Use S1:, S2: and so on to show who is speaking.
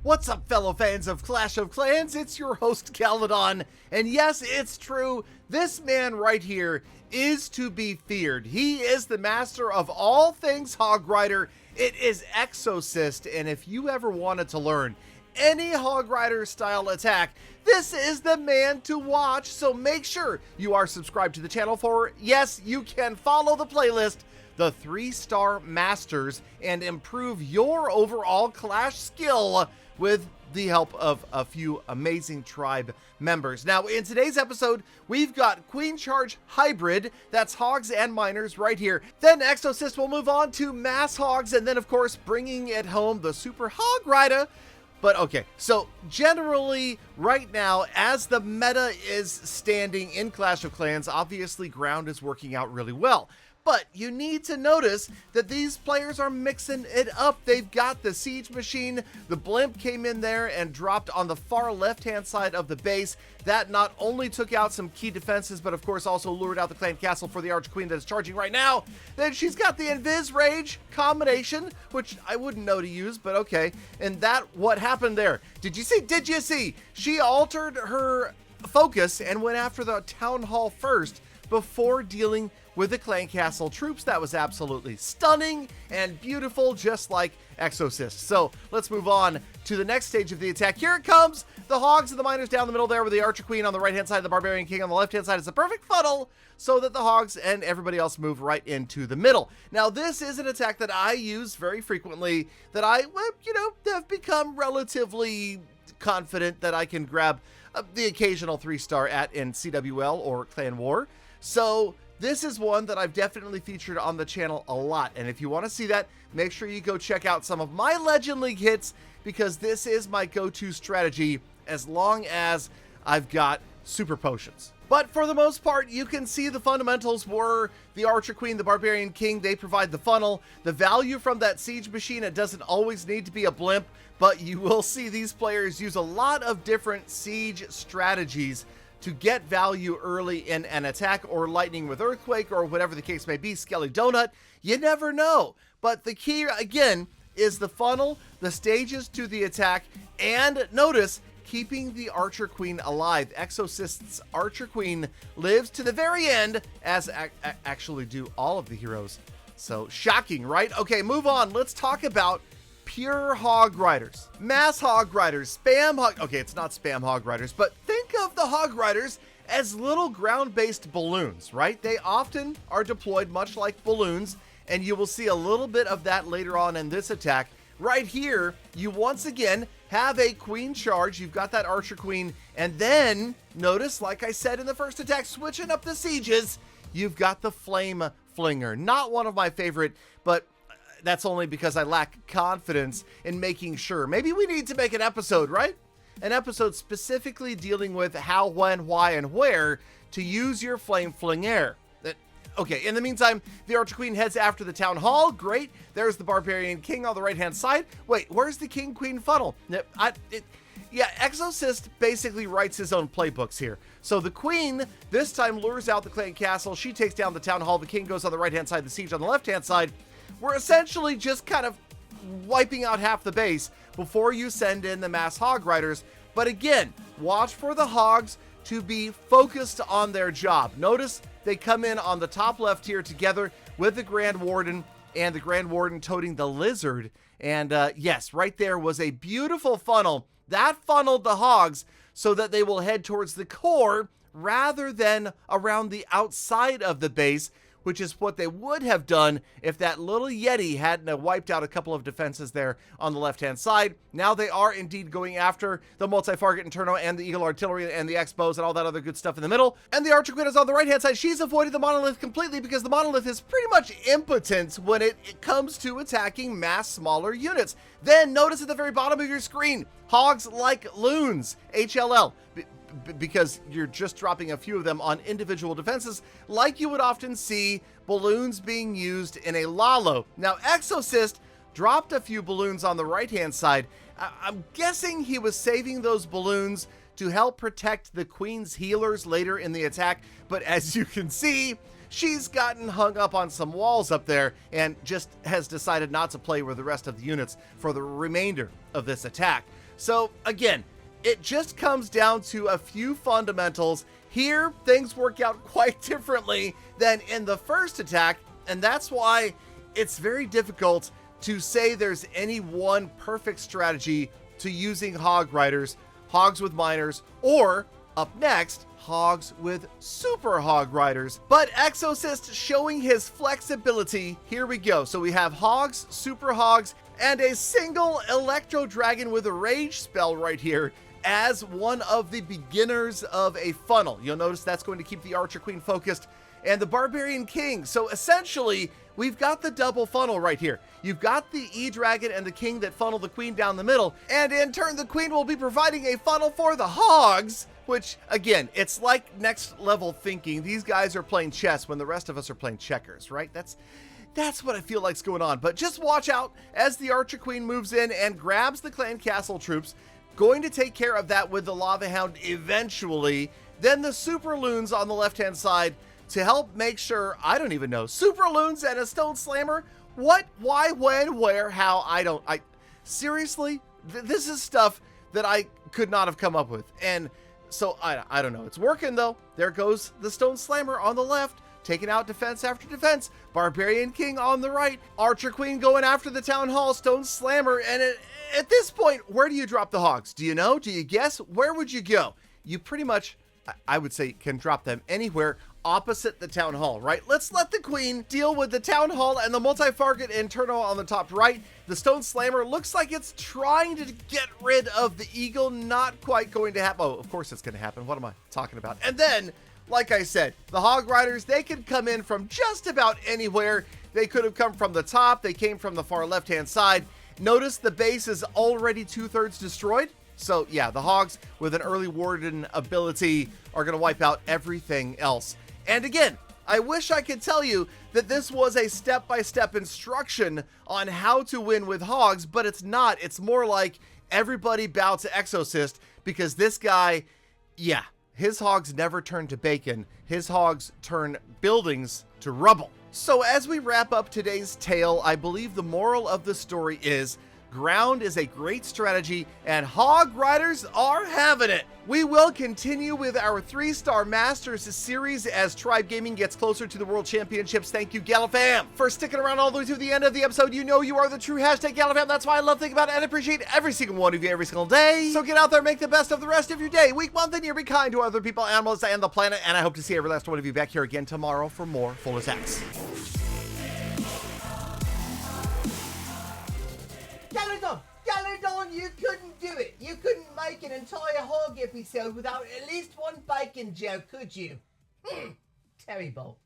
S1: What's up, fellow fans of Clash of Clans? It's your host, Galadon, and yes, it's true, this man right here is to be feared. He is the master of all things Hog Rider. It is Exorcist, and if you ever wanted to learn any Hog Rider style attack, this is the man to watch, so make sure you are subscribed to the channel for, yes, you can follow the playlist, the 3-star masters, and improve your overall Clash skill with the help of a few amazing tribe members. Now, in today's episode, we've got Queen Charge Hybrid, that's Hogs and Miners right here. Then Exorcist will move on to Mass Hogs, and then, of course, bringing it home, the Super Hog Rider. But okay, so generally right now, as the meta is standing in Clash of Clans, obviously ground is working out really well. But you need to notice that these players are mixing it up. They've got the siege machine. The blimp came in there and dropped on the far left-hand side of the base. That not only took out some key defenses, but of course also lured out the clan castle for the Arch Queen that is charging right now. Then she's got the Invis Rage combination, which I wouldn't know to use, but okay. And that, what happened there? Did you see? Did you see? She altered her focus and went after the town hall first before dealing with the clan castle troops. That was absolutely stunning and beautiful, just like Exorcist. So let's move on to the next stage of the attack. Here it comes. The Hogs and the Miners down the middle there with the Archer Queen on the right-hand side, the Barbarian King on the left-hand side. It's a perfect funnel so that the Hogs and everybody else move right into the middle. Now, this is an attack that I use very frequently, that I, have become relatively confident that I can grab the occasional 3-star at in CWL or Clan War. So this is one that I've definitely featured on the channel a lot. And if you want to see that, make sure you go check out some of my Legend League hits, because this is my go-to strategy as long as I've got super potions. But for the most part, you can see the fundamentals were the Archer Queen, the Barbarian King. They provide the funnel. The value from that siege machine, it doesn't always need to be a blimp, but you will see these players use a lot of different siege strategies to get value early in an attack, or lightning with earthquake, or whatever the case may be, Skelly Donut. You never know. But the key, again, is the funnel, the stages to the attack, and notice, keeping the Archer Queen alive. Exorcist's Archer Queen lives to the very end, as actually do all of the heroes. So shocking, right? Okay, move on. Let's talk about pure Hog Riders. Mass Hog Riders, Spam Hog... Okay, it's not Spam Hog Riders, but think of the Hog Riders as little ground-based balloons, right? They often are deployed much like balloons, and you will see a little bit of that later on in this attack. Right here, you once again have a Queen Charge. You've got that Archer Queen, and then, notice, like I said in the first attack, switching up the sieges, you've got the Flame Flinger. Not one of my favorite, but that's only because I lack confidence in making sure. Maybe we need to make an episode, right? An episode specifically dealing with how, when, why, and where to use your Flame Flinger. Okay, in the meantime, the Archer Queen heads after the Town Hall. Great. There's the Barbarian King on the right-hand side. Wait, where's the King-Queen funnel? Yeah, Exorcist basically writes his own playbooks here. So the Queen this time lures out the clan castle. She takes down the Town Hall. The King goes on the right-hand side, the siege on the left-hand side. We're essentially just kind of wiping out half the base before you send in the Mass Hog Riders. But again, watch for the Hogs to be focused on their job. Notice they come in on the top left here together with the Grand Warden, and the Grand Warden toting the Lizard. And yes, right there was a beautiful funnel. That funneled the Hogs so that they will head towards the core rather than around the outside of the base, which is what they would have done if that little Yeti hadn't wiped out a couple of defenses there on the left-hand side. Now they are indeed going after the Multi-Fargate Inferno and the Eagle Artillery and the X-Bows and all that other good stuff in the middle. And the Archer Queen is on the right-hand side. She's avoided the Monolith completely because the Monolith is pretty much impotent when it comes to attacking mass smaller units. Then notice at the very bottom of your screen, Hogs like Loons, HLL. Because you're just dropping a few of them on individual defenses, like you would often see balloons being used in a Lalo. Now, Exorcist dropped a few balloons on the right-hand side. I'm guessing he was saving those balloons to help protect the Queen's healers later in the attack, but as you can see, she's gotten hung up on some walls up there and just has decided not to play with the rest of the units for the remainder of this attack. So again, it just comes down to a few fundamentals. Here, things work out quite differently than in the first attack, and that's why it's very difficult to say there's any one perfect strategy to using Hog Riders, Hogs with Miners, or, up next, Hogs with Super Hog Riders. But Exorcist showing his flexibility. Here we go. So we have Hogs, Super Hogs, and a single Electro Dragon with a Rage spell right here as one of the beginners of a funnel. You'll notice that's going to keep the Archer Queen focused, and the Barbarian King. So essentially, we've got the double funnel right here. You've got the E-Dragon and the King that funnel the Queen down the middle, and in turn, the Queen will be providing a funnel for the Hogs, which, again, it's like next level thinking. These guys are playing chess when the rest of us are playing checkers, right? That's what I feel like's going on. But just watch out as the Archer Queen moves in and grabs the Clan Castle troops. Going to take care of that with the Lava Hound eventually. Then the Super Loons on the left-hand side to help make sure, I don't even know, Super Loons and a Stone Slammer? What, why, when, where, how? Seriously? This is stuff that I could not have come up with. And so, I don't know. It's working, though. There goes the Stone Slammer on the left, taking out defense after defense. Barbarian King on the right. Archer Queen going after the Town Hall. Stone Slammer. And at this point, where do you drop the Hogs? Do you know? Do you guess? Where would you go? You pretty much, I would say, can drop them anywhere opposite the Town Hall, right? Let's let the Queen deal with the Town Hall and the multi-target internal on the top right. The Stone Slammer looks like it's trying to get rid of the Eagle. Not quite going to happen. Oh, of course it's going to happen. What am I talking about? And then, like I said, the Hog Riders, they could come in from just about anywhere. They could have come from the top. They came from the far left-hand side. Notice the base is already 2/3 destroyed. So yeah, the Hogs with an early Warden ability are going to wipe out everything else. And again, I wish I could tell you that this was a step-by-step instruction on how to win with Hogs, but it's not. It's more like everybody bow to Exorcist, because this guy, yeah, his Hogs never turn to bacon. His Hogs turn buildings to rubble. So as we wrap up today's tale, I believe the moral of the story is ground is a great strategy, and Hog Riders are having it. We will continue with our 3-Star Masters series as Tribe Gaming gets closer to the World Championships. Thank you, Galafam, for sticking around all the way to the end of the episode. You know you are the true hashtag Galafam. That's why I love thinking about it and appreciate every single one of you every single day. So get out there, make the best of the rest of your day, week, month, and year. Be kind to other people, animals, and the planet. And I hope to see every last one of you back here again tomorrow for more Full Attacks.
S2: Galadon, you couldn't do it. You couldn't make an entire Hog episode without at least one bacon joke, could you? Terrible.